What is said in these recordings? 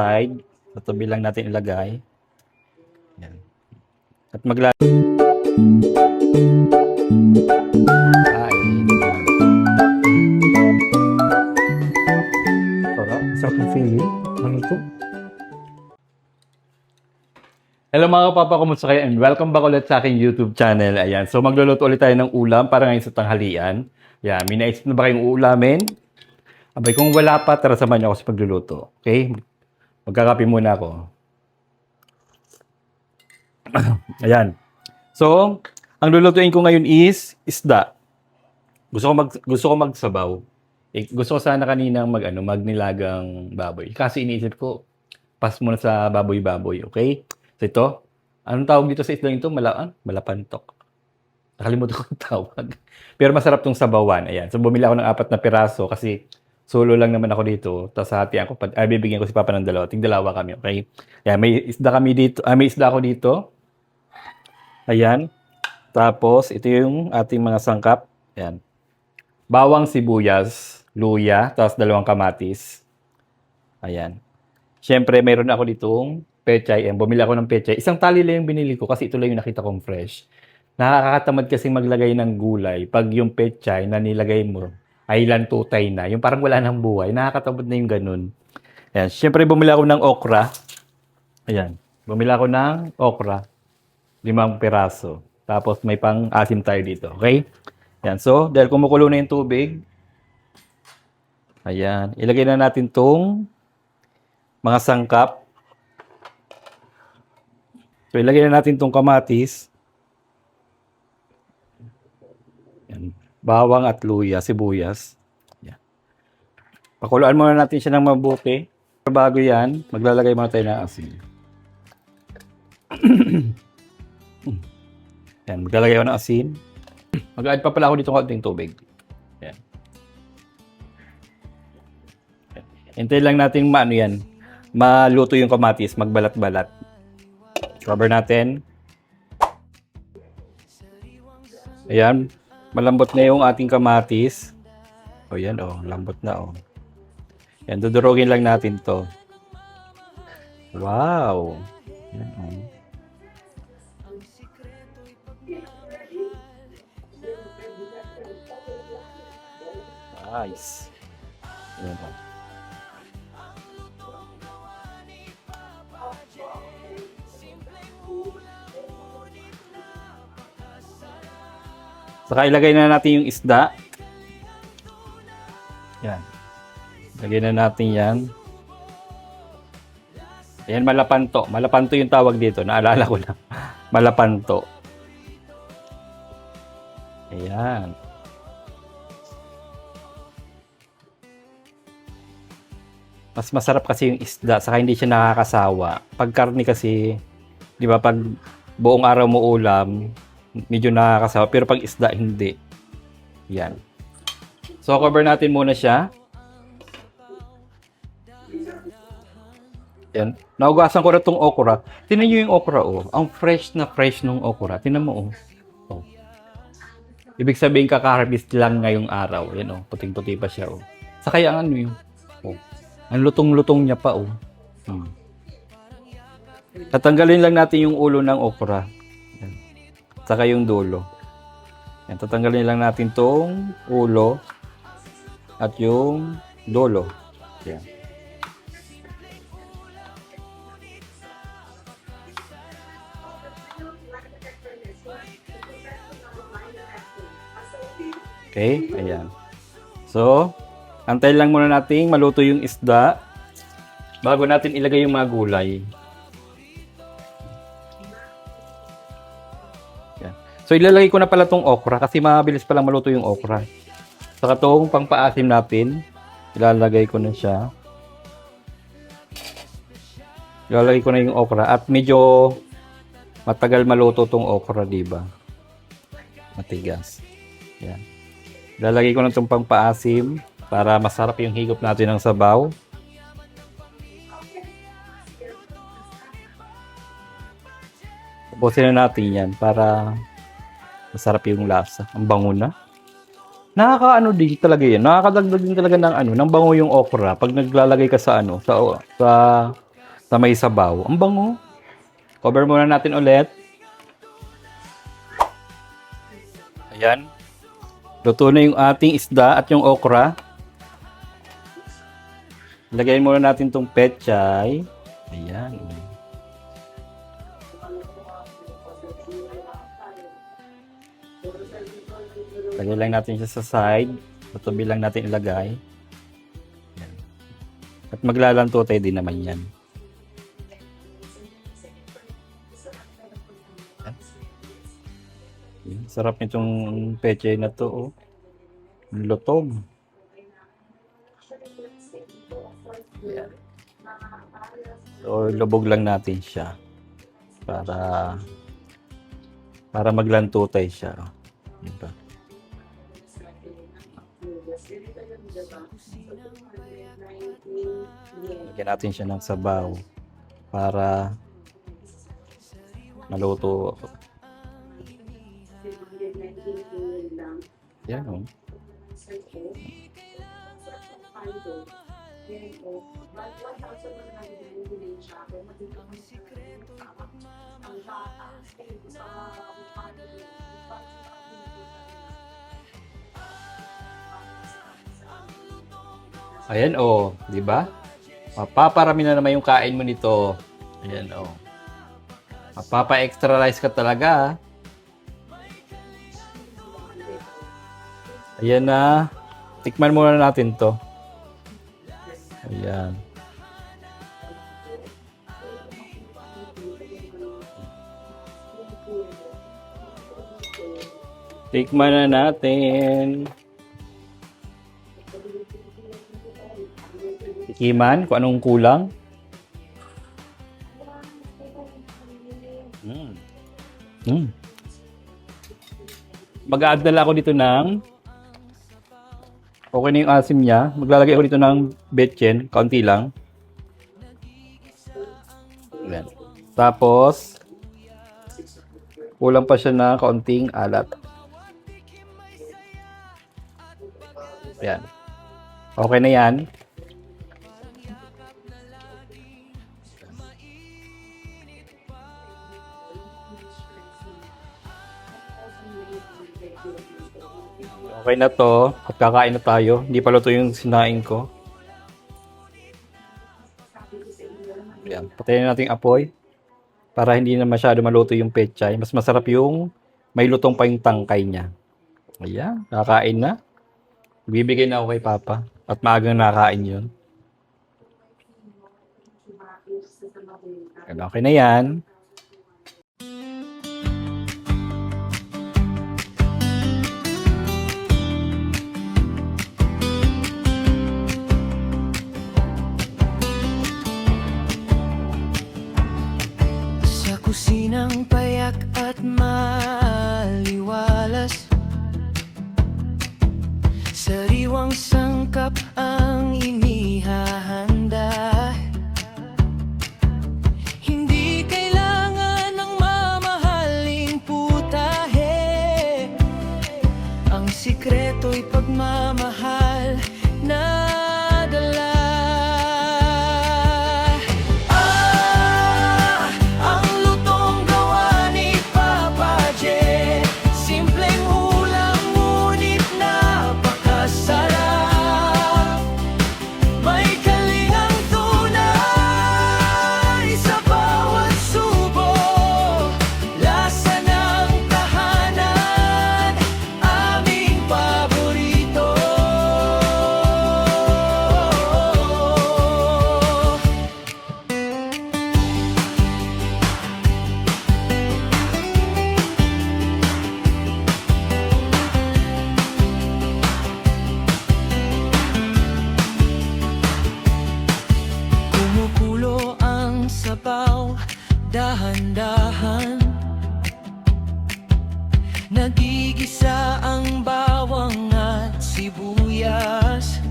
side. Sa tabi lang natin ilagay. Yan. At sarap ng feeling. Ano ito? Hello mga kapapa, kumusta kayo? And welcome back ulit sa aking YouTube channel. Ayan, so magluluto ulit tayo ng ulam para ngayon sa tanghalian. Ayan, may naisip na ba kayong uulamin? Abay, kung wala pa, tara samahan niyo ako sa pagluluto. Okay? Magkakape muna ako. Ayan. So, ang lulutuin ko ngayon is isda. Gusto ko magsabaw. Gusto ko sana kanina magnilagang baboy. Kasi iniisip ko, pas muna sa baboy-baboy, okay? So ito, anong tawag dito sa isda ito? Malapantok. Nakalimutan ko yung tawag. Pero masarap tong sabawan. Ayan. So bumili ako ng 4 na piraso kasi solo lang naman ako dito. Tapos hatian ko, bibigyan ko si Papa ng dalawa. Tig-dalawa kami, okay? Ayan, may isda kami dito. May isda ako dito. Ayan. Tapos ito yung ating mga sangkap. Ayan. Bawang sibuyas, luya, tapos 2 kamatis. Ayan. Siyempre, mayroon ako ditong pechay. Bumili ako ng pechay. Isang tali lang yung binili ko kasi ito lang yung nakita kong fresh. Nakakatamad kasi maglagay ng gulay. Pag yung pechay na nilagay mo ay lantutay na. Yung parang wala nang buhay. Nakakatamad na yung ganun. Ayan. Siyempre, bumili ako ng okra. Ayan. Bumili ako ng okra. 5 piraso. Tapos may pang-asim tayo dito. Okay? Ayan. So, dahil kumukulo na yung tubig, ayan. Ilagay na natin tong mga sangkap. So, ilagay na natin tong kamatis. Yan. Bawang at luya, sibuyas. Yan. Pakuluan muna natin siya ng mabuti. Bago yan, maglalagay muna tayo ng asin. Yan, maglalagay ako ng asin. Mag-add pa pala ako dito ng konting tubig. Yan. Hintayin lang natin maluto yung kamatis, magbalat-balat. Cover natin. Ayan. Malambot na yung ating kamatis. O yan, lambot na, Yan, dudurugin lang natin to. Wow. Yan, Nice. Yan, Saka ilagay na natin yung isda. Yan. Ilagay na natin yan. Ayan, malapanto. Malapanto yung tawag dito. Naalala ko lang. Malapanto. Ayan. Mas masarap kasi yung isda. Saka hindi siya nakakasawa. Pag karne kasi, di ba, pag buong araw mo ulam, medyo nakakasawa. Pero pag isda, hindi. Yan. So, cover natin muna siya. Yan. Naugasan ko na itong okra. Tingnan nyo yung okra, Ang fresh na fresh ng okra. Tingnan mo, Ibig sabihin, kaka-harvest lang ngayong araw. Yan, Puting-puti pa siya, Sa kaya yung, ang lutong-lutong niya pa, Tatanggalin lang natin yung ulo ng okra. Saka yung dulo. Yan, tatanggalin lang natin tong ulo at yung dulo. Yan. Okay, ayan. So, antayin lang muna natin maluto yung isda bago natin ilagay yung mga gulay. So, ilalagay ko na pala tong okra kasi mabilis palang maluto yung okra. Saka tong pangpaasim natin, ilalagay ko na siya. Ilalagay ko na yung okra at medyo matagal maluto tong okra, diba? Matigas. Yan. Ilalagay ko na tong pangpaasim para masarap yung higop natin ng sabaw. Tapusin na natin yan para masarap yung lasa. Ang bango na. Nakakaano din talaga yan. Nakakadagdag din talaga ng bango yung okra pag naglalagay ka sa sa may sabaw. Ang bango. Cover muna natin ulit. Ayan. Luto na yung ating isda at yung okra. Lagyan muna natin tong pechay. Ayan. Lagyan lang natin siya sa side. Patubi lang natin ilagay. Ayan. At maglalanto tayo din naman yan. Ayan. Sarap nitong pechay na to. Oh. Lutong. Ayan. So, lubog lang natin siya para maglanto tayo siya. Diba? Lagyan natin siya ng sabaw para maluto. Yan o. Ayan o, di ba? Mapaparami na naman yung kain mo nito. Ayan o. Mapapa-extra rice ka talaga. Ayan na. Tikman muna natin to. Ayan. Tikman na natin. Tikiman kung anong kulang. Mag-a-add na lang ako dito ng okay na yung asim niya. Maglalagay ako dito ng betchin. Kaunti lang. Ayan. Tapos, kulang pa siya na kaunting alat. Ayan. Okay na yan. Okay na to. At kakain na tayo. Hindi pa luto yung sinaing ko. Ayan. Patayin natin yung apoy. Para hindi na masyado maluto yung pechay. Mas masarap yung may lutong pa yung tangkay niya. Ayan. Kakain na. Bibigay na ako kay Papa. At maagang nakain yun. Okay na yan. Kusinang payak at maliwalas, sariwang sangkap ang inihahanda. Hindi kailangan ng mamahaling putahe. Ang sikreto'y pagmamahal na dala. Dahan-dahan nagigisa ang bawang at sibuyas.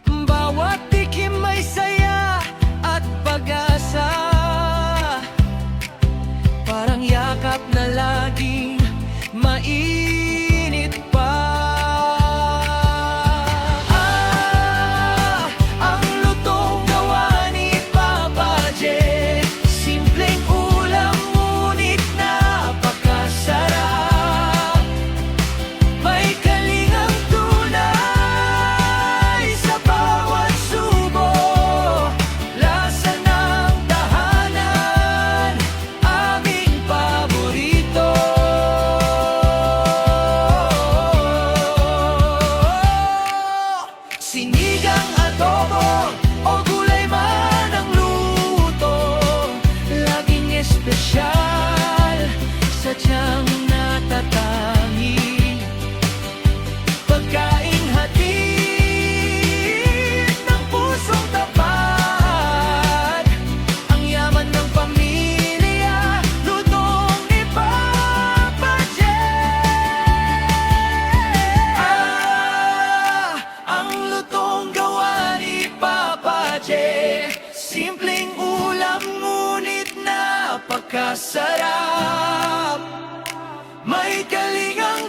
Bawat tikim may saya at pag-asa. Parang yakap na laging mainit pa. Ang lutong gawa ni Simpleng ulam ngunit napakasarap. May kalingang